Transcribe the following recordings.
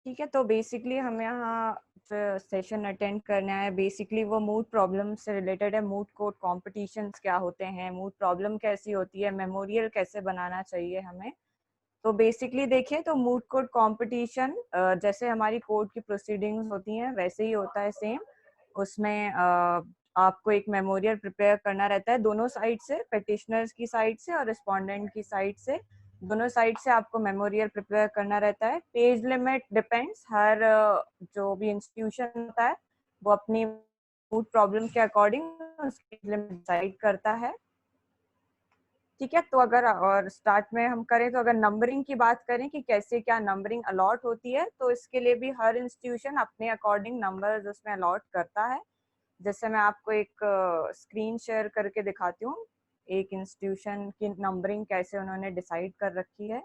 ठीक है, तो बेसिकली हम यहाँ जो सेशन अटेंड करने आए, बेसिकली वो मूड प्रॉब्लम से रिलेटेड है। मूड कोर्ट कॉम्पिटिशन्स क्या होते हैं, मूड प्रॉब्लम कैसी होती है, मेमोरियल कैसे बनाना चाहिए हमें। तो बेसिकली देखिए तो मूड कोर्ट कंपटीशन जैसे हमारी कोर्ट की प्रोसीडिंग्स होती हैं वैसे ही होता है सेम। उसमें आपको एक मेमोरियल प्रिपेयर करना रहता है दोनों साइड से, पेटिशनर्स की साइड से और रिस्पोंडेंट की साइड से। दोनों साइड से आपको मेमोरियल प्रिपेयर करना रहता है। पेज लिमिट डिपेंड्स, हर जो भी इंस्टीट्यूशन होता है वो अपनी मूड प्रॉब्लम के अकॉर्डिंग उसकी लिमिट डिसाइड करता है। ठीक है, तो अगर और स्टार्ट में हम करें तो अगर नंबरिंग की बात करें कि कैसे क्या नंबरिंग अलॉट होती है, तो इसके लिए भी हर इंस्टीट्यूशन अपने अकॉर्डिंग नंबर्स उसमें अलॉट करता है। जैसे मैं आपको एक स्क्रीन शेयर करके दिखाती हूँ, एक इंस्टीट्यूशन की नंबरिंग कैसे उन्होंने डिसाइड कर रखी है।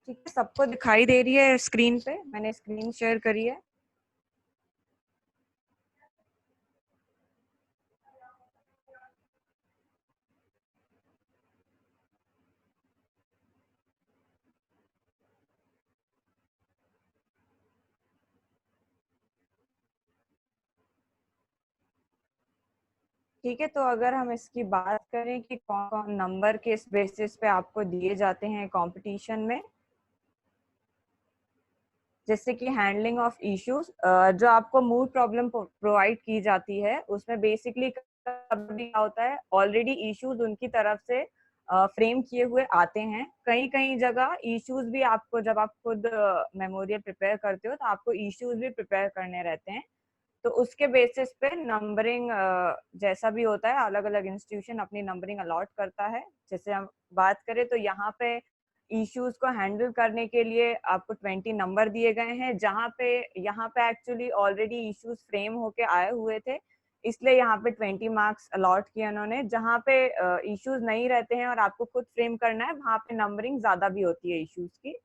ठीक है, सबको दिखाई दे रही है स्क्रीन पे, मैंने स्क्रीन शेयर करी है। ठीक है, तो अगर हम इसकी बात करें कि कौन कौन नंबर किस बेसिस पे आपको दिए जाते हैं कंपटीशन में, जैसे कि हैंडलिंग ऑफ इश्यूज, जो आपको मूड प्रॉब्लम प्रोवाइड की जाती है उसमें बेसिकली कभी क्या होता है, ऑलरेडी इश्यूज उनकी तरफ से फ्रेम किए हुए आते हैं। कई कई जगह इश्यूज भी आपको, जब आप खुद मेमोरियल प्रिपेयर करते हो तो आपको इश्यूज भी प्रिपेयर करने रहते हैं। तो उसके बेसिस पे नंबरिंग जैसा भी होता है, अलग अलग इंस्टीट्यूशन अपनी नंबरिंग अलॉट करता है। जैसे हम बात करें तो यहाँ पे इश्यूज को हैंडल करने के लिए आपको 20 नंबर दिए गए हैं, जहाँ पे यहाँ पे एक्चुअली ऑलरेडी इश्यूज फ्रेम होके आए हुए थे, इसलिए यहाँ पे 20 मार्क्स अलॉट किए उन्होंने। जहाँ पे इश्यूज नहीं रहते हैं और आपको खुद फ्रेम करना है, वहाँ पे नंबरिंग ज्यादा भी होती है इश्यूज की।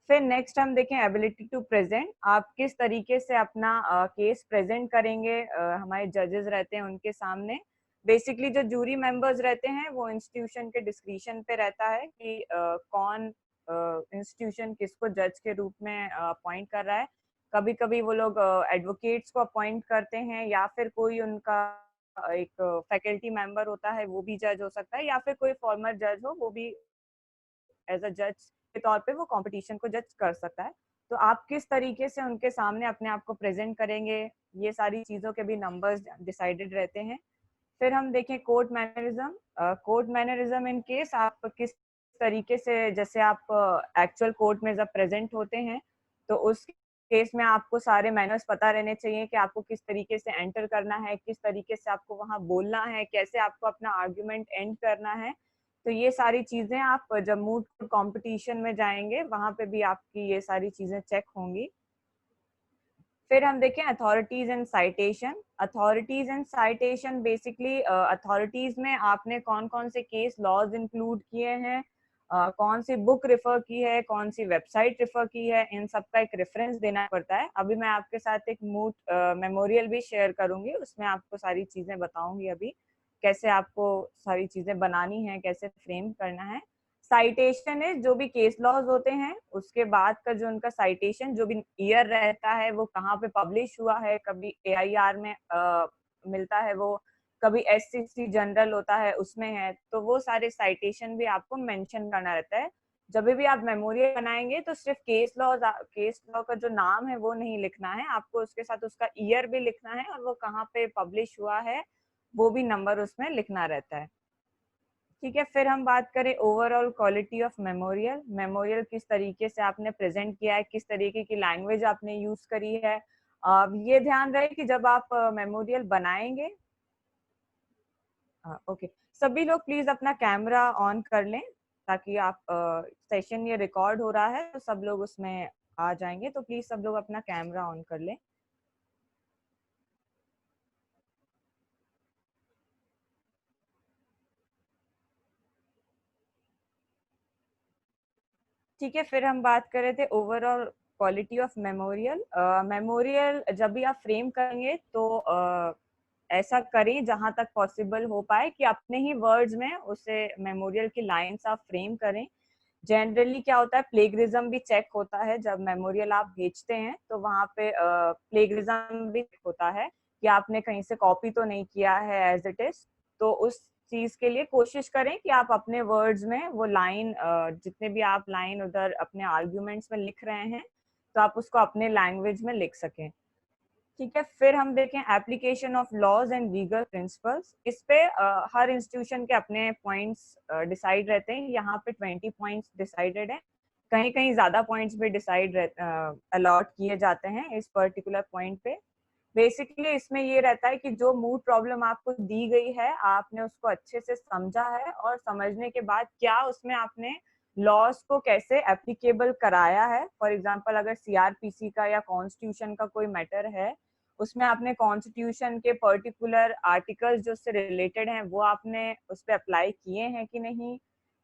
फिर नेक्स्ट हम देखें एबिलिटी टू प्रेजेंट, आप किस तरीके से अपना केस प्रेजेंट करेंगे हमारे जजेस रहते हैं उनके सामने। बेसिकली जो जूरी मेंबर्स रहते हैं वो इंस्टीट्यूशन के डिस्क्रिशन पे रहता है कि कौन इंस्टीट्यूशन किसको जज के रूप में अपॉइंट कर रहा है। कभी कभी वो लोग एडवोकेट्स को अपॉइंट करते हैं, या फिर कोई उनका एक फैकल्टी मेंबर होता है वो भी जज हो सकता है, या फिर कोई फॉर्मर जज हो वो भी एज अ जज के तौर पे वो कंपटीशन को जज कर सकता है। तो आप किस तरीके से उनके सामने अपने आप को प्रेजेंट करेंगे, ये सारी चीजों के भी नंबर्स डिसाइडेड रहते हैं। फिर हम देखें court mannerism. Court mannerism in case आप किस तरीके से, जैसे आप एक्चुअल कोर्ट में जब प्रेजेंट होते हैं तो उस केस में आपको सारे मैनर्स पता रहने चाहिए कि आपको किस तरीके से एंटर करना है, किस तरीके से आपको वहां बोलना है, कैसे आपको अपना आर्ग्यूमेंट एंड करना है। तो ये सारी चीजें आप जब मूड कंपटीशन में जाएंगे वहां पे भी आपकी ये सारी चीजें चेक होंगी। फिर हम देखें authorities and citation. Authorities and citation basically authorities में आपने कौन कौन से केस लॉज इंक्लूड किए हैं, कौन सी बुक रेफर की है, कौन सी वेबसाइट रेफर की है, इन सब का एक रेफरेंस देना पड़ता है। अभी मैं आपके साथ एक मूड मेमोरियल भी शेयर करूंगी, उसमें आपको सारी चीजें बताऊंगी अभी कैसे आपको सारी चीजें बनानी है, कैसे फ्रेम करना है। साइटेशन है जो भी केस लॉज होते हैं उसके बाद का जो उनका साइटेशन, जो भी ईयर रहता है, वो कहाँ पे पब्लिश हुआ है, कभी एआईआर में मिलता है वो, कभी एससीसी जनरल होता है उसमें है, तो वो सारे साइटेशन भी आपको मेंशन करना रहता है। जब भी आप मेमोरियल बनाएंगे तो सिर्फ केस लॉ का जो नाम है वो नहीं लिखना है, आपको उसके साथ उसका ईयर भी लिखना है और वो कहाँ पे पब्लिश हुआ है वो भी नंबर उसमें लिखना रहता है। ठीक है, फिर हम बात करें overall quality of memorial. Memorial किस तरीके से आपने प्रेजेंट किया है, किस तरीके की लैंग्वेज आपने यूज करी है। ये ध्यान रहे कि जब आप मेमोरियल बनाएंगे, ओके, सभी लोग प्लीज अपना कैमरा ऑन कर लें ताकि आप सेशन ये रिकॉर्ड हो रहा है तो सब लोग उसमें आ जाएंगे, तो प्लीज सब लोग अपना कैमरा ऑन कर लें। ठीक है, फिर हम बात कर रहे थे overall quality of memorial. Memorial जब भी आप फ्रेम करेंगे तो ऐसा करें जहां तक पॉसिबल हो पाए कि अपने ही वर्ड्स में उसे मेमोरियल की लाइंस आप फ्रेम करें। जनरली क्या होता है, प्लेगरिज्म भी चेक होता है जब मेमोरियल आप भेजते हैं, तो वहां पे प्लेगरिज्म भी होता है कि आपने कहीं से कॉपी तो नहीं किया है एज इट इज। तो उस चीज के लिए कोशिश करें कि आप अपने वर्ड्स में वो लाइन, जितने भी आप लाइन उधर अपने आर्ग्यूमेंट्स में लिख रहे हैं, तो आप उसको अपने लैंग्वेज में लिख सकें। ठीक है, फिर हम देखें application of laws and legal principles. इस पे हर इंस्टीट्यूशन के अपने पॉइंट्स डिसाइड रहते हैं। यहाँ पे 20 पॉइंट्स डिसाइडेड है, कहीं कहीं ज्यादा पॉइंट्स भी डिसाइड अलॉट किए जाते हैं इस पर्टिकुलर पॉइंट पे। बेसिकली इसमें ये रहता है कि जो मूड प्रॉब्लम आपको दी गई है, आपने उसको अच्छे से समझा है, और समझने के बाद क्या उसमें आपने लॉज को कैसे एप्लीकेबल कराया है। फॉर एग्जांपल अगर सीआरपीसी का या कॉन्स्टिट्यूशन का कोई मैटर है, उसमें आपने कॉन्स्टिट्यूशन के पर्टिकुलर आर्टिकल्स जो उससे रिलेटेड हैं वो आपने उस पर अप्लाई किए हैं कि नहीं,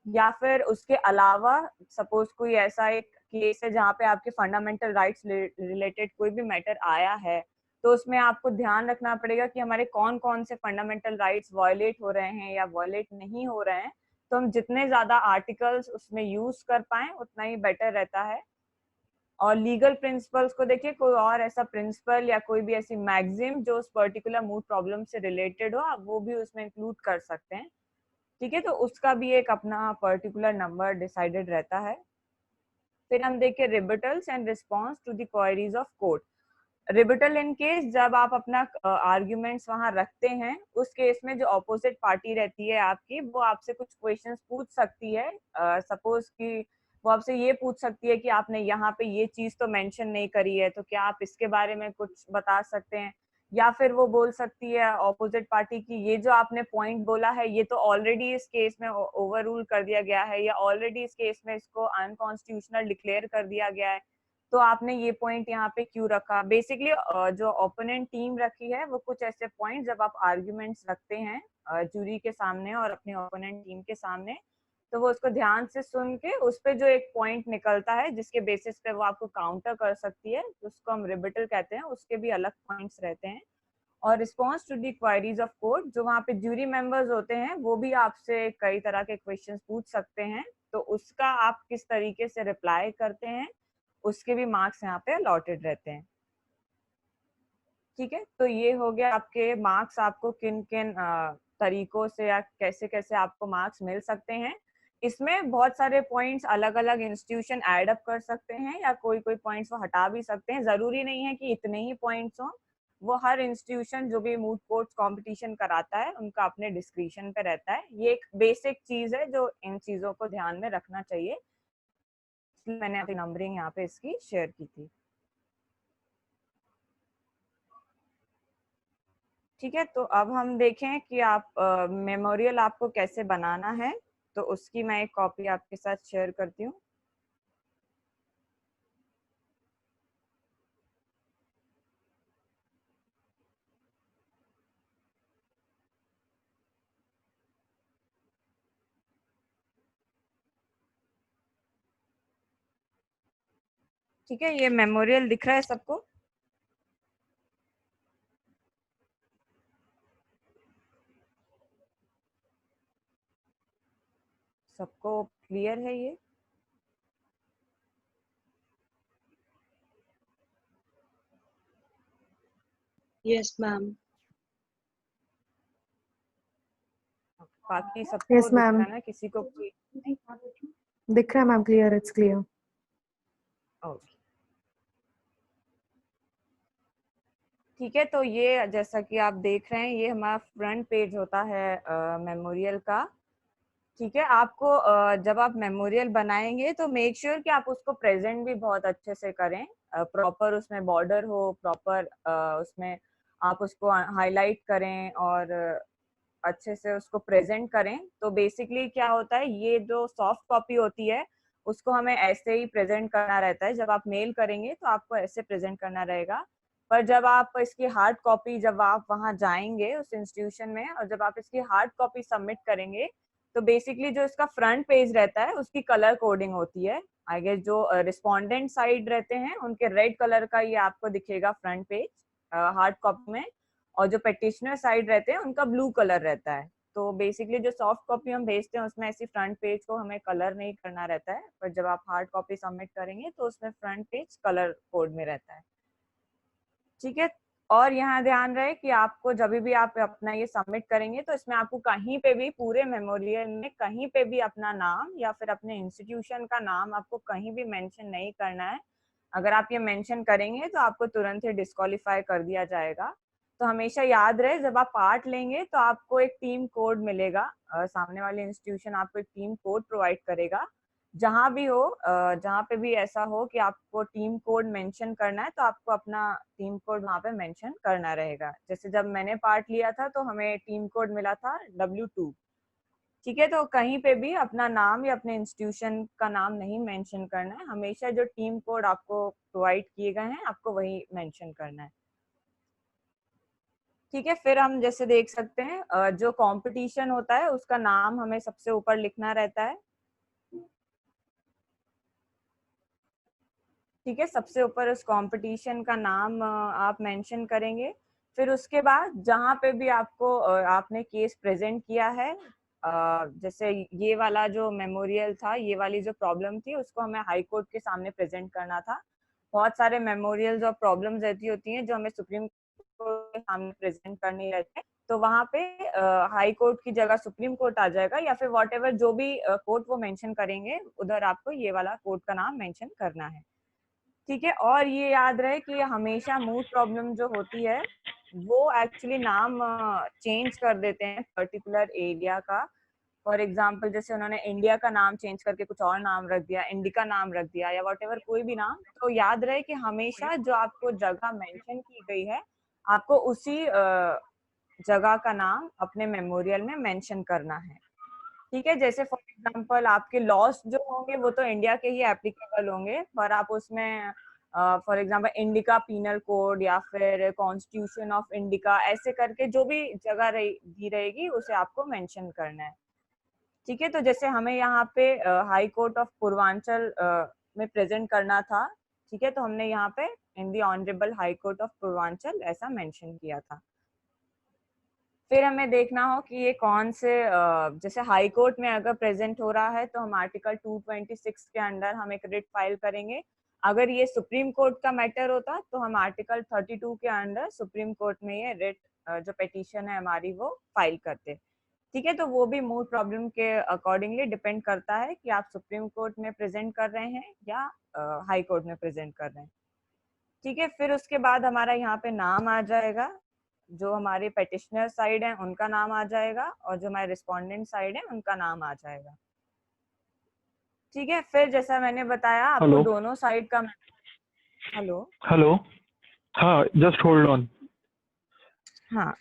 या फिर उसके अलावा सपोज कोई ऐसा एक केस है जहाँ पे आपके फंडामेंटल राइट्स रिलेटेड कोई भी मैटर आया है, तो उसमें आपको ध्यान रखना पड़ेगा कि हमारे कौन कौन से फंडामेंटल राइट्स वायलेट हो रहे हैं या वायलेट नहीं हो रहे हैं। तो हम जितने ज्यादा आर्टिकल्स उसमें यूज कर पाए उतना ही बेटर रहता है। और लीगल प्रिंसिपल्स को देखिए, कोई और ऐसा प्रिंसिपल या कोई भी ऐसी मैक्सिम जो उस पर्टिकुलर मूड प्रॉब्लम से रिलेटेड हो, आप वो भी उसमें इंक्लूड कर सकते हैं। ठीक है, तो उसका भी एक अपना पर्टिकुलर नंबर डिसाइडेड रहता है। फिर हम देखें rebuttals and response to the queries of court. Rebuttal in case, जब आप अपना आर्ग्यूमेंट्स वहां रखते हैं, उस केस में जो ऑपोजिट पार्टी रहती है आपकी, वो आपसे कुछ क्वेश्चंस पूछ सकती है। सपोज कि वो आपसे ये पूछ सकती है कि आपने यहाँ पे ये चीज तो मेंशन नहीं करी है, तो क्या आप इसके बारे में कुछ बता सकते हैं। या फिर वो बोल सकती है ऑपोजिट पार्टी की, ये जो आपने पॉइंट बोला है ये तो ऑलरेडी इस केस में ओवर रूल कर दिया गया है, या ऑलरेडी इस केस में इसको अनकॉन्स्टिट्यूशनल डिक्लेयर कर दिया गया है, तो आपने ये पॉइंट यहाँ पे क्यों रखा। बेसिकली जो ओपोनेंट टीम रखी है वो कुछ ऐसे पॉइंट जब आप आर्ग्यूमेंट्स रखते हैं जूरी के सामने और अपने ओपोनेंट टीम के सामने, तो वो उसको ध्यान से सुन के उस पे जो एक पॉइंट निकलता है जिसके बेसिस पे वो आपको काउंटर कर सकती है, तो उसको हम रिबिटल कहते हैं। उसके भी अलग पॉइंट्स रहते हैं। और response to the queries of court, जो वहाँ पे ज्यूरी मेंबर्स होते हैं वो भी आपसे कई तरह के क्वेश्चंस पूछ सकते हैं, तो उसका आप किस तरीके से रिप्लाई करते हैं, उसके भी मार्क्स यहाँ पे अलॉटेड रहते हैं। ठीक है, तो ये हो गया आपके मार्क्स, आपको किन किन तरीकों से या कैसे कैसे आपको मार्क्स मिल सकते हैं। इसमें बहुत सारे पॉइंट्स अलग अलग इंस्टीट्यूशन ऐड अप कर सकते हैं, या कोई कोई पॉइंट्स वो हटा भी सकते हैं। जरूरी नहीं है कि इतने ही पॉइंट्स हों, वो हर इंस्टीट्यूशन जो भी मूड कोर्ट्स कंपटीशन कराता है उनका अपने डिस्क्रिप्शन पे रहता है। ये एक बेसिक चीज है जो इन चीजों को ध्यान में रखना चाहिए, इसलिए मैंने अपनी नंबरिंग यहाँ पे इसकी शेयर की थी। ठीक है, तो अब हम देखें कि आप मेमोरियल आपको कैसे बनाना है, तो उसकी मैं एक कॉपी आपके साथ शेयर करती हूँ। ठीक है, ये मेमोरियल दिख रहा है सबको? सबको क्लियर है ये? Yes ma'am. बाकी सबको यस दिख मैम, रहा है ना, किसी को कोई? दिख रहा है ma'am, clear, it's clear. Okay, ठीक है, तो ये जैसा कि आप देख रहे हैं, ये हमारा फ्रंट पेज होता है मेमोरियल का। ठीक है, आपको जब आप मेमोरियल बनाएंगे तो मेक श्योर कि आप उसको प्रेजेंट भी बहुत अच्छे से करें, प्रॉपर उसमें बॉर्डर हो, प्रॉपर उसमें आप उसको हाईलाइट करें और अच्छे से उसको प्रेजेंट करें। तो बेसिकली क्या होता है, ये जो सॉफ्ट कॉपी होती है उसको हमें ऐसे ही प्रेजेंट करना रहता है। जब आप मेल करेंगे तो आपको ऐसे प्रेजेंट करना रहेगा, पर जब आप इसकी हार्ड कॉपी, जब आप वहां जाएंगे उस इंस्टीट्यूशन में और जब आप इसकी हार्ड कॉपी सबमिट करेंगे, तो बेसिकली जो इसका फ्रंट पेज रहता है उसकी कलर कोडिंग होती है। आई गेस जो रिस्पोंडेंट साइड रहते हैं उनके रेड कलर का ये आपको दिखेगा फ्रंट पेज हार्ड कॉपी में, और जो पेटिशनर साइड रहते हैं उनका ब्लू कलर रहता है। तो बेसिकली जो सॉफ्ट कॉपी हम भेजते हैं उसमें ऐसी फ्रंट पेज को हमें कलर नहीं करना रहता है, पर जब आप हार्ड कॉपी सबमिट करेंगे तो उसमें फ्रंट पेज कलर कोड में रहता है। ठीक है, और यहाँ ध्यान रहे कि आपको जब भी आप अपना ये सबमिट करेंगे तो इसमें आपको कहीं पे भी पूरे मेमोरियल में कहीं पे भी अपना नाम या फिर अपने इंस्टीट्यूशन का नाम आपको कहीं भी मेंशन नहीं करना है। अगर आप ये मेंशन करेंगे तो आपको तुरंत ही डिस्क्वालीफाई कर दिया जाएगा। तो हमेशा याद रहे जब आप पार्ट लेंगे तो आपको एक टीम कोड मिलेगा, सामने वाले इंस्टीट्यूशन आपको एक टीम कोड प्रोवाइड करेगा। जहाँ भी हो, जहाँ पे भी ऐसा हो कि आपको टीम कोड मेंशन करना है तो आपको अपना टीम कोड वहाँ पे मेंशन करना रहेगा। जैसे जब मैंने पार्ट लिया था तो हमें टीम कोड मिला था W2। ठीक है, तो कहीं पे भी अपना नाम या अपने इंस्टीट्यूशन का नाम नहीं मेंशन करना है, हमेशा जो टीम कोड आपको प्रोवाइड किए गए हैं आपको वही मेंशन करना है। ठीक है, फिर हम जैसे देख सकते हैं जो कंपटीशन होता है उसका नाम हमें सबसे ऊपर लिखना रहता है। ठीक है, सबसे ऊपर उस कंपटीशन का नाम आप मेंशन करेंगे। फिर उसके बाद जहाँ पे भी आपको आपने केस प्रेजेंट किया है, जैसे ये वाला जो मेमोरियल था, ये वाली जो प्रॉब्लम थी उसको हमें हाई कोर्ट के सामने प्रेजेंट करना था। बहुत सारे मेमोरियल्स और प्रॉब्लम्स ऐसी होती हैं जो हमें सुप्रीम कोर्ट के सामने प्रेजेंट करनी रहती है। तो वहाँ पे हाई कोर्ट की जगह सुप्रीम कोर्ट आ जाएगा, या फिर वॉट एवर जो भी कोर्ट वो मेंशन करेंगे उधर आपको ये वाला कोर्ट का नाम मेंशन करना है। ठीक है, और ये याद रहे कि हमेशा मूड प्रॉब्लम जो होती है वो एक्चुअली नाम चेंज कर देते हैं पर्टिकुलर एरिया का। फॉर एग्जाम्पल जैसे उन्होंने इंडिया का नाम चेंज करके कुछ और नाम रख दिया, इंडिका नाम रख दिया, या वॉट कोई भी नाम। तो याद रहे कि हमेशा जो आपको जगह मेंशन की गई है आपको उसी जगह का नाम अपने मेमोरियल में मेंशन करना है। ठीक है, जैसे फॉर एग्जांपल आपके लॉस जो होंगे वो तो इंडिया के ही एप्लीकेबल होंगे, पर आप उसमें for example Indian penal code या फिर कॉन्स्टिट्यूशन ऑफ इंडिका ऐसे करके जो भी जगह दी रहेगी उसे आपको मेंशन करना है। ठीक है, तो जैसे हमें यहाँ पे हाई कोर्ट ऑफ पूर्वांचल में प्रेजेंट करना था। ठीक है, तो हमने यहाँ पे in the honourable high court of Purvanchal ऐसा मेंशन किया था। फिर हमें देखना हो कि ये कौन से जैसे हाई कोर्ट में अगर प्रेजेंट हो रहा है तो हम आर्टिकल 226 के अंडर हम एक रिट फाइल करेंगे। अगर ये सुप्रीम कोर्ट का मैटर होता तो हम आर्टिकल 32 के अंडर सुप्रीम कोर्ट में ये रिट जो पिटीशन है हमारी वो फाइल करते। ठीक है, तो वो भी मूड प्रॉब्लम के अकॉर्डिंगली डिपेंड करता है कि आप सुप्रीम कोर्ट में प्रेजेंट कर रहे हैं या हाई कोर्ट में प्रेजेंट कर रहे हैं। ठीक है, फिर उसके बाद हमारा यहाँ पे नाम आ जाएगा, जो हमारे पेटिशनर साइड है उनका नाम आ जाएगा और जो हमारे रिस्पोंडेंट साइड है उनका नाम आ जाएगा। ठीक है, फिर जैसा मैंने बताया आपको हेलो दोनों साइड का। हेलो। हेलो हाँ, just hold on. हाँ,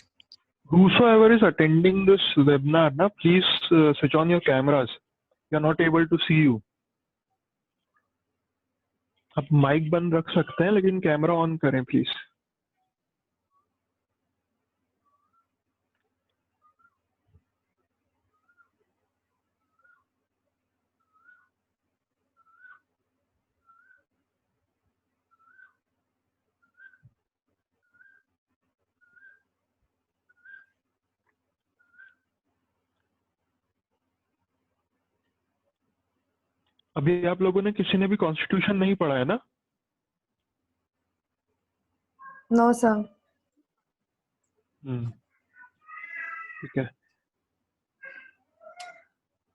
Whosoever is attending this webinar ना, please switch on your cameras. We are not able to see you. आप माइक बंद रख सकते हैं लेकिन कैमरा ऑन करें प्लीज। अभी आप लोगों ने किसी ने भी कॉन्स्टिट्यूशन नहीं पढ़ा है ना? No, sir. ठीक है।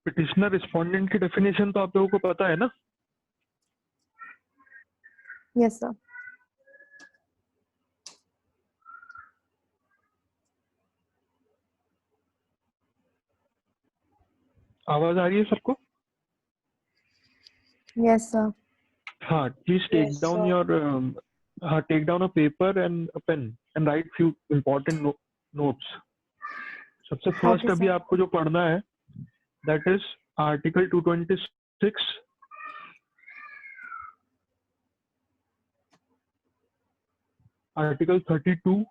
पिटिशनर रिस्पोंडेंट की डेफिनेशन तो आप लोगों को पता है ना? Yes, sir. आवाज आ रही है सबको? Yes, sir. हाँ, please take Yes, down sir. Your हाँ, take down a paper and a pen and write few important notes. सबसे फर्स्ट Okay, अभी sir. आपको जो पढ़ना है that is article 226, article 32,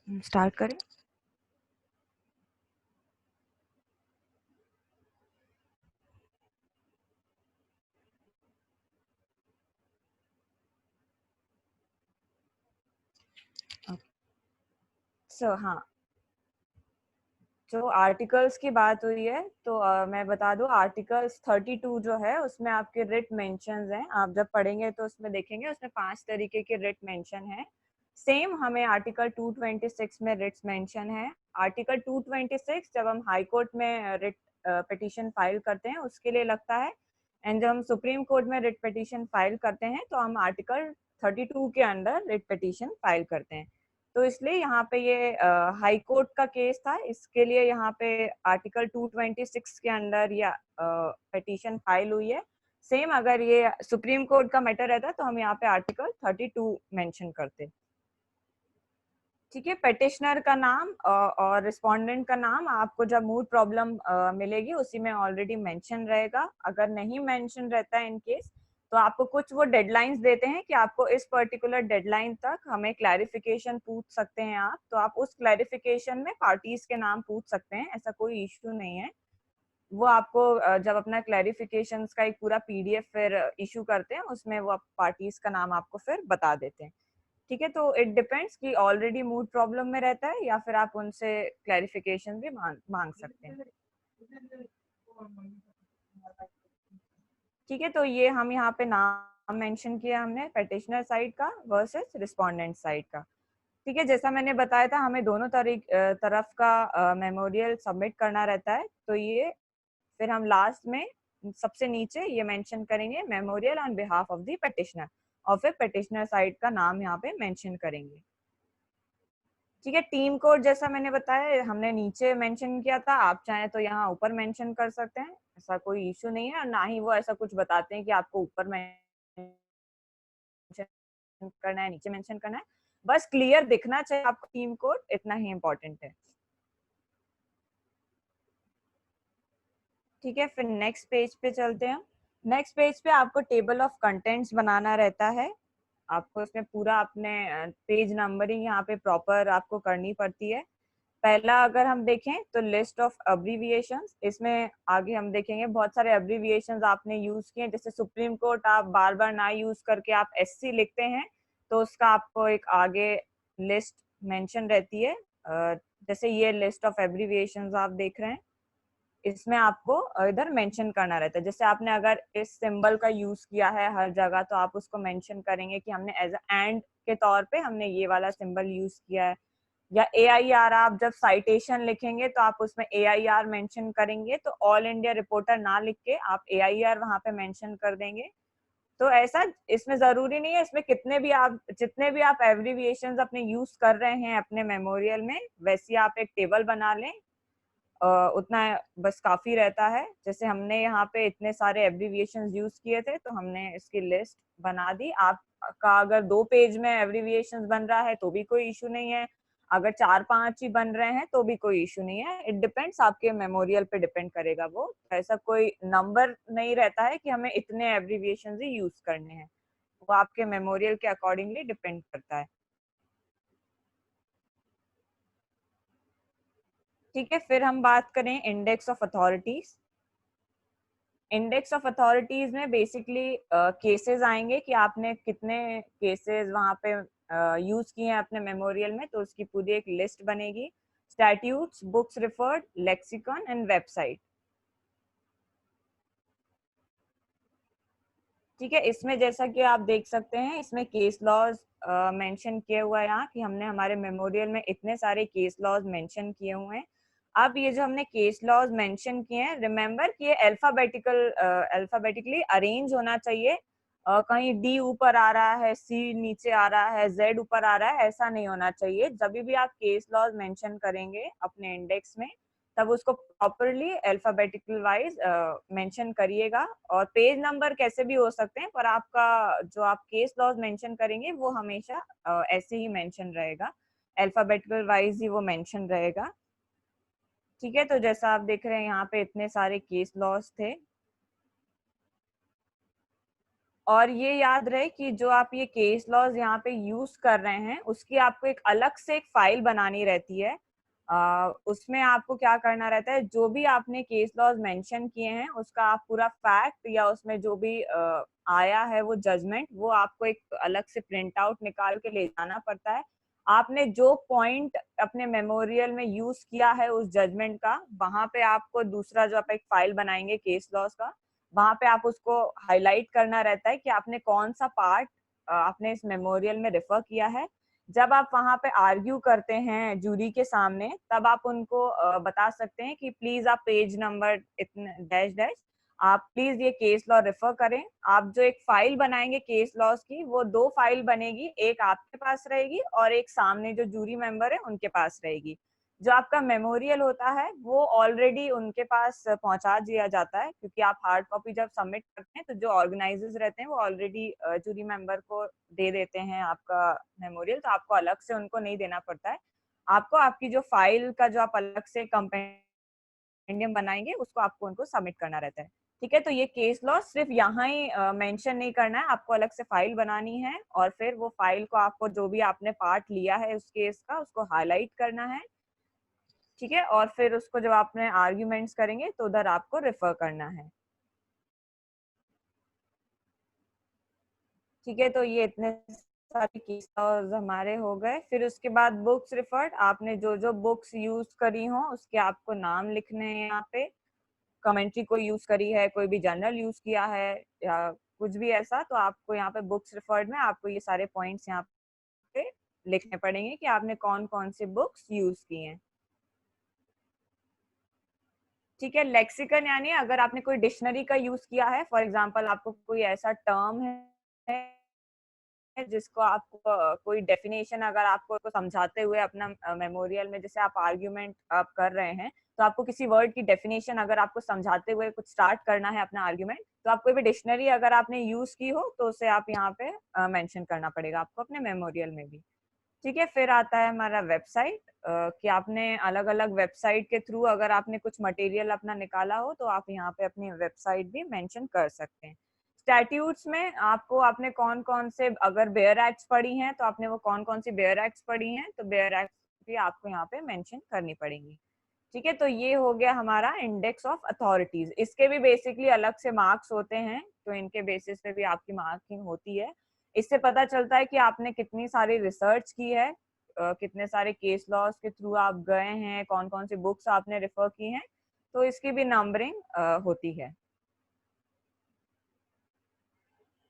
start करें। हाँ, जो आर्टिकल्स की बात हुई है तो मैं बता दूं, आर्टिकल्स 32 जो है उसमें आपके रिट मेंशंस हैं। आप जब पढ़ेंगे तो उसमें देखेंगे उसमें 5 तरीके के रिट मेंशन है। सेम हमें आर्टिकल 226 में रिट्स मेंशन है। आर्टिकल 226 जब हम हाई कोर्ट में रिट पिटीशन फाइल करते हैं उसके लिए लगता है, एंड जब हम सुप्रीम कोर्ट में रिट पिटीशन फाइल करते हैं तो हम आर्टिकल 32 के अंडर रिट पिटीशन फाइल करते हैं। तो इसलिए यहाँ पे ये हाई कोर्ट का केस था, इसके लिए यहाँ पे आर्टिकल 226 के अंडर या पिटीशन फाइल हुई है। सेम अगर ये सुप्रीम कोर्ट का मैटर रहता तो हम यहाँ पे आर्टिकल 32 मेंशन करते। ठीक है, पेटिशनर का नाम और रिस्पोंडेंट का नाम आपको जब मूड प्रॉब्लम मिलेगी उसी में ऑलरेडी मेंशन रहेगा। अगर नहीं मेंशन रहता है इन केस तो आपको कुछ वो डेडलाइंस देते हैं कि आपको इस पर्टिकुलर डेडलाइन तक हमें क्लैरिफिकेशन पूछ सकते हैं आप, तो आप उस क्लैरिफिकेशन में पार्टीज के नाम पूछ सकते हैं, ऐसा कोई इश्यू नहीं है। वो आपको जब अपना क्लैरिफिकेशन का एक पूरा पीडीएफ फिर इशू करते हैं उसमें वो पार्टीज का नाम आपको फिर बता देते हैं। ठीक है, तो इट डिपेंड्स कि ऑलरेडी मूड प्रॉब्लम में रहता है या फिर आप उनसे क्लैरिफिकेशन भी मांग सकते हैं। ठीक है, तो ये हम यहाँ पे नाम मेंशन किया हमने पेटिशनर साइड का वर्सेस रिस्पोंडेंट साइड का। ठीक है, जैसा मैंने बताया था हमें दोनों तरफ का मेमोरियल सबमिट करना रहता है, तो ये फिर हम लास्ट में सबसे नीचे ये मेंशन करेंगे memorial on behalf of the petitioner, और फिर पेटिशनर साइड का नाम यहाँ पे मेंशन करेंगे। ठीक है, टीम कोड जैसा मैंने बताया हमने नीचे मेंशन किया था, आप चाहें तो यहाँ ऊपर मेंशन कर सकते हैं, ऐसा कोई इश्यू नहीं है। और ना ही वो ऐसा कुछ बताते हैं कि आपको ऊपर मेंशन करना है नीचे मेंशन करना है, बस क्लियर दिखना चाहिए आपको टीम कोड, इतना ही इम्पोर्टेंट है। ठीक है, फिर नेक्स्ट पेज पे चलते हैं। नेक्स्ट पेज पे आपको टेबल ऑफ कंटेंट्स बनाना रहता है। आपको इसमें पूरा अपने पेज नंबरिंग यहाँ पे प्रॉपर आपको करनी पड़ती है। पहला अगर हम देखें तो लिस्ट ऑफ अब्रीविएशंस, इसमें आगे हम देखेंगे बहुत सारे अब्रीविएशंस आपने यूज किए, जैसे सुप्रीम कोर्ट आप बार बार ना यूज करके आप एससी लिखते हैं तो उसका आपको एक आगे लिस्ट मेंशन रहती है। जैसे ये लिस्ट ऑफ एब्रीविएशंस आप देख रहे हैं, इसमें आपको इधर मेंशन करना रहता है। जैसे आपने अगर इस सिंबल का यूज किया है हर जगह तो आप उसको मेंशन करेंगे कि हमने एज एंड के तौर पे हमने ये वाला सिंबल यूज किया है। या AIR आप जब साइटेशन लिखेंगे तो आप उसमें AIR मेंशन करेंगे, तो ऑल इंडिया रिपोर्टर ना लिख के आप AIR वहां पे मेंशन कर देंगे। तो ऐसा इसमें जरूरी नहीं है, इसमें जितने भी आप एब्रीविएशंस अपने यूज कर रहे हैं अपने मेमोरियल में वैसे आप एक टेबल बना लें, उतना बस काफी रहता है। जैसे हमने यहाँ पे इतने सारे एब्रीविएशंस यूज किए थे तो हमने इसकी लिस्ट बना दी। आपका अगर 2 पेज में एब्रीविएशंस बन रहा है तो भी कोई इशू नहीं है, अगर 4-5 ही बन रहे हैं तो भी कोई इशू नहीं है। इट डिपेंड्स, आपके मेमोरियल पे डिपेंड करेगा। वो ऐसा कोई नंबर नहीं रहता है कि हमें इतने एब्रीविएशंस ही यूज करने हैं, वो आपके मेमोरियल के अकॉर्डिंगली डिपेंड करता है। ठीक है, फिर हम बात करें index of authorities. Index of authorities में बेसिकली केसेस आएंगे कि आपने कितने केसेस वहां पे यूज किए हैं अपने मेमोरियल में, तो उसकी पूरी एक लिस्ट बनेगी। Statutes, books referred, lexicon and website. ठीक है, इसमें जैसा कि आप देख सकते हैं इसमें केस लॉज मेंशन किए हुआ है यहाँ कि हमने हमारे मेमोरियल में इतने सारे केस लॉज मेंशन किए हुए हैं। अब ये जो हमने केस लॉज मेंशन किए हैं, रिमेंबर कि ये अल्फाबेटिकली अरेंज होना चाहिए। कहीं डी ऊपर आ रहा है, सी नीचे आ रहा है, जेड ऊपर आ रहा है, ऐसा नहीं होना चाहिए। जब भी आप केस लॉज मेंशन करेंगे अपने इंडेक्स में तब उसको प्रॉपरली अल्फाबेटिकल वाइज मेंशन करिएगा। और पेज नंबर कैसे भी हो सकते हैं, पर आपका जो आप केस लॉज मेंशन करेंगे वो हमेशा ऐसे ही मेंशन रहेगा, अल्फाबेटिकल वाइज ही वो मेंशन रहेगा। ठीक है, तो जैसा आप देख रहे हैं यहाँ पे इतने सारे केस लॉज थे। और ये याद रहे कि जो आप ये केस लॉज यहाँ पे यूज कर रहे हैं उसकी आपको एक अलग से एक फाइल बनानी रहती है। उसमें आपको क्या करना रहता है, जो भी आपने केस लॉज मेंशन किए हैं उसका आप पूरा फैक्ट या उसमें जो भी आया है वो जजमेंट, वो आपको एक अलग से प्रिंट आउट निकाल के ले जाना पड़ता है। आपने जो पॉइंट अपने मेमोरियल में यूज किया है उस जजमेंट का, वहां पे आपको दूसरा जो आप एक फाइल बनाएंगे केस लॉज का, वहां पे आप उसको हाईलाइट करना रहता है कि आपने कौन सा पार्ट आपने इस मेमोरियल में रेफर किया है। जब आप वहां पे आर्ग्यू करते हैं जूरी के सामने, तब आप उनको बता सकते हैं कि प्लीज आप पेज नंबर इतने डैश डैश आप प्लीज ये केस लॉ रेफर करें। आप जो एक फाइल बनाएंगे केस लॉज की, वो 2 फाइल बनेगी, एक आपके पास रहेगी और एक सामने जो जूरी मेंबर है उनके पास रहेगी। जो आपका मेमोरियल होता है वो ऑलरेडी उनके पास पहुंचा दिया जाता है, क्योंकि आप हार्ड कॉपी जब सबमिट करते हैं तो जो ऑर्गेनाइजर्स रहते हैं वो ऑलरेडी जूरी मेंबर को दे देते हैं आपका मेमोरियल, तो आपको अलग से उनको नहीं देना पड़ता है। आपको आपकी जो फाइल का जो आप अलग से कंपेंडियम बनाएंगे उसको आपको उनको सबमिट करना रहता है। ठीक है, तो ये केस लॉ सिर्फ यहाँ ही मेंशन नहीं करना है, आपको अलग से फाइल बनानी है और फिर वो फाइल को आपको जो भी आपने पार्ट लिया है उस केस का उसको हाईलाइट करना है। ठीक है, और फिर उसको जब आपने आर्ग्यूमेंट्स करेंगे तो उधर आपको रेफर करना है। ठीक है, तो ये इतने सारे केस हमारे हो गए। फिर उसके बाद बुक्स रिफर्ड, आपने जो जो बुक्स यूज करी हो उसके आपको नाम लिखने हैं यहाँ पे। कमेंट्री कोई यूज करी है, कोई भी जर्नल यूज किया है या कुछ भी ऐसा, तो आपको यहाँ पे बुक्स रिफर्ड में आपको ये सारे पॉइंट्स यहाँ पे लिखने पड़ेंगे कि आपने कौन कौन से बुक्स यूज किए हैं। ठीक है, लेक्सिकन यानी अगर आपने कोई डिक्शनरी का यूज किया है, फॉर एग्जांपल आपको कोई ऐसा टर्म है जिसको आपको कोई डेफिनेशन अगर आपको उसको समझाते हुए अपना मेमोरियल में, जैसे आप आर्ग्यूमेंट आप कर रहे हैं तो आपको किसी वर्ड की डेफिनेशन अगर आपको समझाते हुए कुछ स्टार्ट करना है अपना आर्ग्यूमेंट, तो आप कोई भी डिक्शनरी अगर आपने यूज की हो तो उसे आप यहाँ पे मेंशन करना पड़ेगा आपको अपने मेमोरियल में भी। ठीक है, फिर आता है हमारा वेबसाइट, कि आपने अलग अलग वेबसाइट के थ्रू अगर आपने कुछ मटेरियल अपना निकाला हो तो आप यहाँ पे अपनी वेबसाइट भी मेंशन कर सकते हैं। स्टैट्यूट्स में आपको आपने कौन कौन से, अगर बेयर एक्ट्स पढ़ी हैं तो आपने वो कौन कौन सी बेयर एक्ट्स पढ़ी हैं, तो बेयर एक्ट्स भी आपको यहाँ पे मेंशन करनी पड़ेंगी। ठीक है, तो ये हो गया हमारा इंडेक्स ऑफ अथॉरिटीज। इसके भी बेसिकली अलग से मार्क्स होते हैं, तो इनके बेसिस पे भी आपकी मार्किंग होती है। इससे पता चलता है कि आपने कितनी सारी रिसर्च की है, कितने सारे केस लॉज के थ्रू आप गए हैं, कौन कौन सी बुक्स आपने रेफर की हैं, तो इसकी भी नंबरिंग होती है।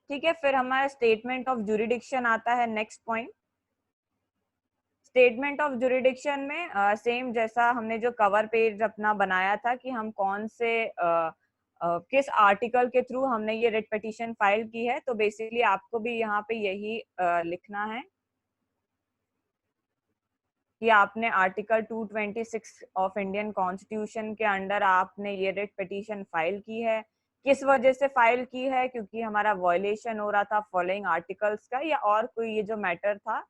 ठीक है, फिर हमारा स्टेटमेंट ऑफ जुरिडिक्शन आता है next point. Statement of jurisdiction में सेम जैसा हमने जो कवर पेज अपना बनाया था कि हम कौन से किस आर्टिकल के थ्रू हमने ये रिट पिटीशन फाइल की है, तो बेसिकली आपको भी यहाँ पे यही लिखना है कि आपने आर्टिकल 226 ऑफ इंडियन कॉन्स्टिट्यूशन के अंडर आपने ये रिट पिटीशन फाइल की है। किस वजह से फाइल की है, क्योंकि हमारा वॉयलेशन हो रहा था फॉलोइंग आर्टिकल्स का, या और कोई ये जो मैटर था,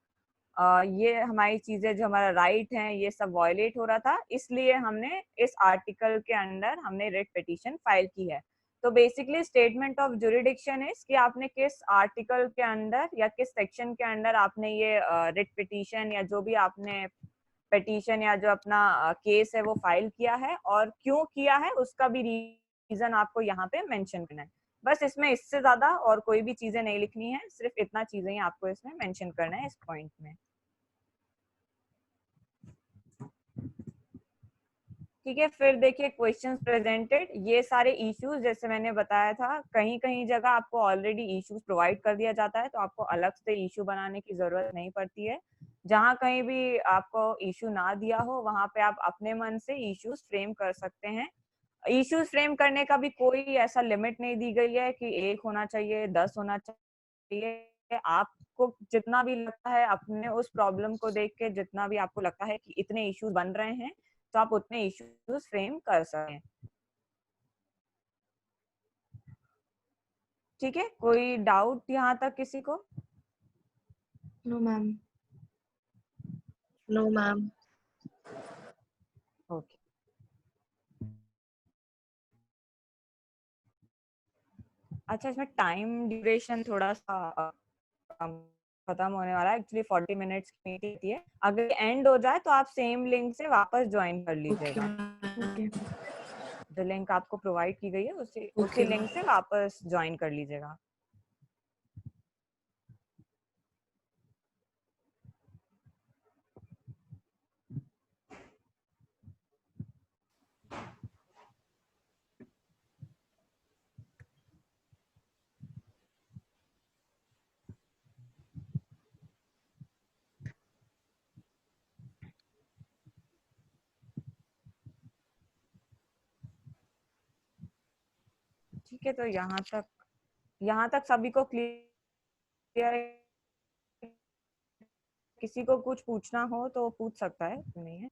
ये हमारी चीजें जो हमारा राइट है ये सब वॉयलेट हो रहा था, इसलिए हमने इस आर्टिकल के अंडर हमने रिट पिटीशन फाइल की है। तो basically statement of jurisdiction is कि आपने किस आर्टिकल के अंडर या किस सेक्शन के अंडर आपने ये रिट पिटीशन या जो भी आपने पिटीशन या जो अपना केस है वो फाइल किया है, और क्यों किया है उसका भी रीजन आपको यहाँ पे मेंशन करना है। बस इसमें इससे ज्यादा और कोई भी चीजें नहीं लिखनी है, सिर्फ इतना चीजें ही आपको इसमें मेंशन करना है इस पॉइंट में। ठीक है, फिर देखिए क्वेश्चंस प्रेजेंटेड। ये सारे इश्यूज जैसे मैंने बताया था, कहीं कहीं जगह आपको ऑलरेडी इश्यूज प्रोवाइड कर दिया जाता है, तो आपको अलग से इशू बनाने की जरूरत नहीं पड़ती है। जहाँ कहीं भी आपको इशू ना दिया हो वहां पे आप अपने मन से इश्यूज फ्रेम कर सकते हैं। इश्यूज फ्रेम करने का भी कोई ऐसा लिमिट नहीं दी गई है कि 1 होना चाहिए, 10 होना चाहिए। आपको जितना भी लगता है, अपने उस प्रॉब्लम को देख के जितना भी आपको लगता है कि इतने इश्यूज बन रहे हैं, तो आप उतने इश्यूज फ्रेम कर सकते हैं। ठीक है, कोई डाउट यहाँ तक किसी को? No, ma'am. No, ma'am. Okay, अच्छा, इसमें टाइम ड्यूरेशन थोड़ा सा खत्म होने वाला है। एक्चुअली 40 मिनट्स की मीटिंग थी। अगर एंड हो जाए तो आप सेम लिंक से वापस ज्वाइन कर Okay, लीजिएगा। okay, जो लिंक आपको प्रोवाइड की गई है उसी okay, लिंक से वापस ज्वाइन कर लीजिएगा। ठीक है, तो यहाँ तक सभी को क्लियर है? किसी को कुछ पूछना हो तो पूछ सकता है, नहीं है?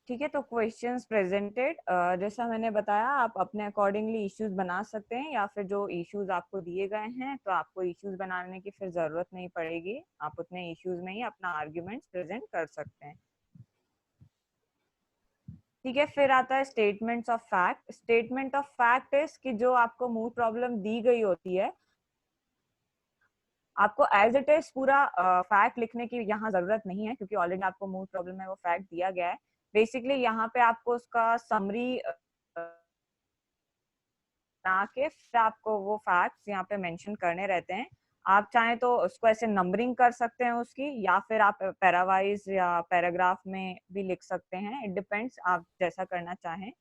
ठीक है, तो क्वेश्चंस प्रेजेंटेड जैसा मैंने बताया, आप अपने अकॉर्डिंगली इश्यूज बना सकते हैं, या फिर जो इश्यूज आपको दिए गए हैं तो आपको इश्यूज बनाने की फिर जरूरत नहीं पड़ेगी। आप उतने इश्यूज में ही अपना आर्ग्यूमेंट्स प्रेजेंट कर सकते हैं। ठीक है, फिर आता है statements of fact. Statement of fact is कि जो आपको मूड प्रॉब्लम दी गई होती है, आपको एज इट इज पूरा फैक्ट लिखने की यहाँ जरूरत नहीं है, क्योंकि ऑलरेडी आपको मूड प्रॉब्लम है वो फैक्ट दिया गया है। बेसिकली यहाँ पे आपको उसका समरी बना के फिर आपको वो फैक्ट्स यहाँ पे मेंशन करने रहते हैं। आप चाहें तो उसको ऐसे नंबरिंग कर सकते हैं उसकी, या फिर आप पैरावाइज या पैराग्राफ में भी लिख सकते हैं। इट डिपेंड्स, आप जैसा करना चाहें।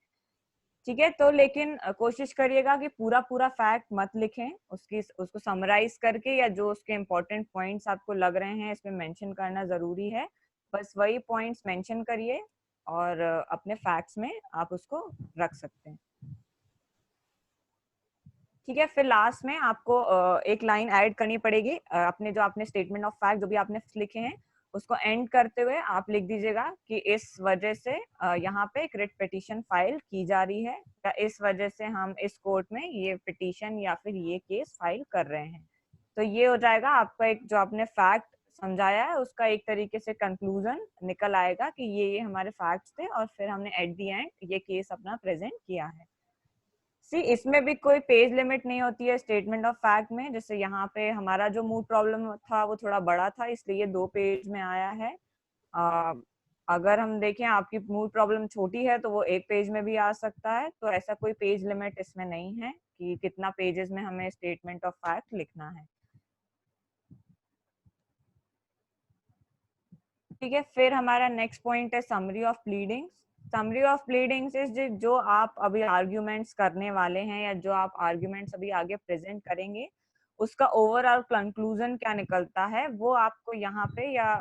ठीक है, तो लेकिन कोशिश करिएगा कि पूरा पूरा फैक्ट मत लिखें, उसको समराइज करके, या जो उसके इम्पोर्टेंट पॉइंट्स आपको लग रहे हैं इसमें मेंशन करना जरूरी है, बस वही पॉइंट्स मेंशन करिए और अपने फैक्ट्स में आप उसको रख सकते हैं। ठीक है, फिर लास्ट में आपको एक लाइन ऐड करनी पड़ेगी। अपने जो आपने स्टेटमेंट ऑफ फैक्ट जो भी आपने लिखे हैं उसको एंड करते हुए आप लिख दीजिएगा कि इस वजह से यहाँ पे एक रिट पिटीशन फाइल की जा रही है, या इस वजह से हम इस कोर्ट में ये पिटीशन या फिर ये केस फाइल कर रहे हैं। तो ये हो जाएगा आपका एक, जो आपने फैक्ट समझाया है उसका एक तरीके से कंक्लूजन निकल आएगा कि ये हमारे फैक्ट्स थे, और फिर हमने एट द एंड ये केस अपना प्रेजेंट किया है। सी, इसमें भी कोई पेज लिमिट नहीं होती है स्टेटमेंट ऑफ फैक्ट में। जैसे यहाँ पे हमारा जो मूड प्रॉब्लम था वो थोड़ा बड़ा था, इसलिए 2 पेज में आया है। आ, अगर हम देखें आपकी मूड प्रॉब्लम छोटी है तो वो 1 पेज में भी आ सकता है। तो ऐसा कोई पेज लिमिट इसमें नहीं है कि कितना पेजेस में हमें स्टेटमेंट ऑफ फैक्ट लिखना है। ठीक है, फिर हमारा नेक्स्ट पॉइंट है summary of pleadings. Summary of pleadings is जो आप अभी आर्ग्यूमेंट्स करने वाले हैं, या जो आप आर्ग्यूमेंट्स अभी आगे प्रेजेंट करेंगे, उसका ओवरऑल कंक्लूजन क्या निकलता है वो आपको यहाँ पे, या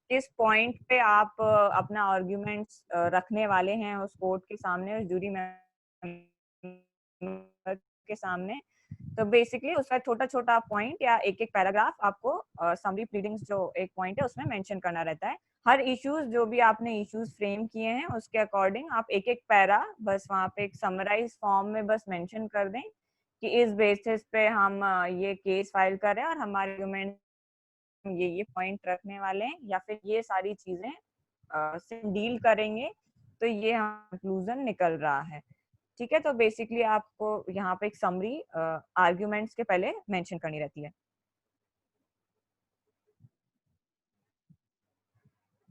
किस पॉइंट पे आप अपना आर्ग्यूमेंट्स रखने वाले हैं उस कोर्ट के सामने, उस जूरी मेंबर के सामने। तो बेसिकली उसका छोटा छोटा पॉइंट या एक एक पैराग्राफ आपको समरी प्लीडिंग्स जो एक पॉइंट है उसमें मेंशन करना रहता है। हर इश्यूज जो भी आपने इश्यूज फ्रेम किए हैं उसके अकॉर्डिंग आप एक एक पैरा बस वहाँ पे एक समराइज फॉर्म में बस मेंशन कर दें कि इस बेसिस पे हम ये केस फाइल कर रहे हैं, और हमारे आर्गुमेंट ये पॉइंट रखने वाले हैं, या फिर ये सारी चीजें से डील करेंगे, तो ये कंक्लूजन निकल रहा है। ठीक है, तो बेसिकली आपको यहाँ पे एक समरी आर्ग्यूमेंट्स के पहले मेंशन करनी रहती है।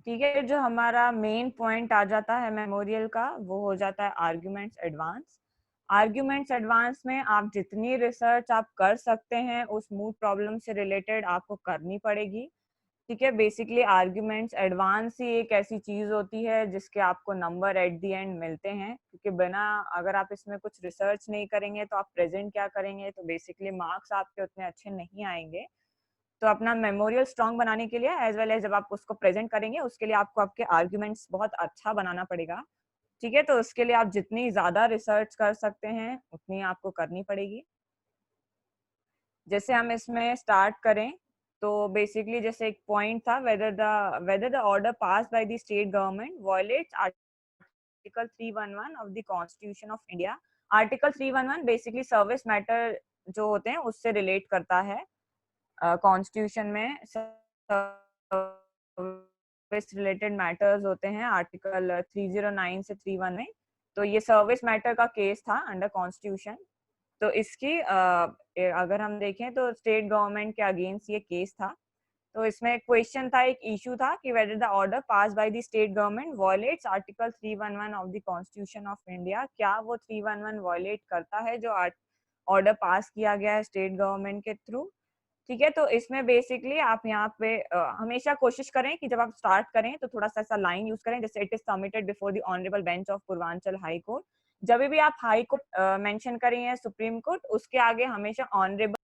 ठीक है, जो हमारा मेन पॉइंट आ जाता है मेमोरियल का वो हो जाता है आर्ग्यूमेंट्स एडवांस। आर्ग्यूमेंट्स एडवांस में आप जितनी रिसर्च आप कर सकते हैं उस मूड प्रॉब्लम से रिलेटेड आपको करनी पड़ेगी। ठीक है, बेसिकली आर्ग्यूमेंट्स एडवांस ही एक ऐसी चीज होती है जिसके आपको नंबर एट द एंड मिलते हैं, क्योंकि बिना, अगर आप इसमें कुछ रिसर्च नहीं करेंगे तो आप प्रेजेंट क्या करेंगे, तो बेसिकली मार्क्स आपके उतने अच्छे नहीं आएंगे। तो अपना मेमोरियल स्ट्रॉन्ग बनाने के लिए एज वेल एज जब आप उसको प्रेजेंट करेंगे उसके लिए आपको आपके आर्ग्यूमेंट्स बहुत अच्छा बनाना पड़ेगा। ठीक है, तो उसके लिए आप जितनी ज्यादा रिसर्च कर सकते हैं उतनी आपको करनी पड़ेगी। जैसे हम इसमें स्टार्ट करें तो बेसिकली जैसे एक पॉइंट था, whether the order pass by the state government violets article 311 of the constitution of India. Article 311 basically service matter जो होते हैं उससे रिलेट करता है। कॉन्स्टिट्यूशन में सर्विस रिलेटेड मैटर्स होते हैं आर्टिकल 309 से 31 में। तो ये सर्विस मैटर का केस था अंडर कॉन्स्टिट्यूशन। तो इसकी अगर हम देखें तो स्टेट गवर्नमेंट के अगेंस्ट ये केस था। तो इसमें एक क्वेश्चन था, एक इशू था कि whether the order pass by the state government violates article 311 of the constitution of India. क्या वो 311 वॉयलेट करता है जो ऑर्डर पास किया गया है स्टेट गवर्नमेंट के थ्रू। ठीक है, तो इसमें बेसिकली आप यहाँ पे हमेशा कोशिश करें कि जब आप स्टार्ट करें तो थोड़ा सा ऐसा लाइन यूज करें जैसे it is submitted before the honourable bench of Purvanchal high court. जब भी आप हाई कोर्ट मेंशन करें या सुप्रीम कोर्ट, उसके आगे हमेशा ऑनरेबल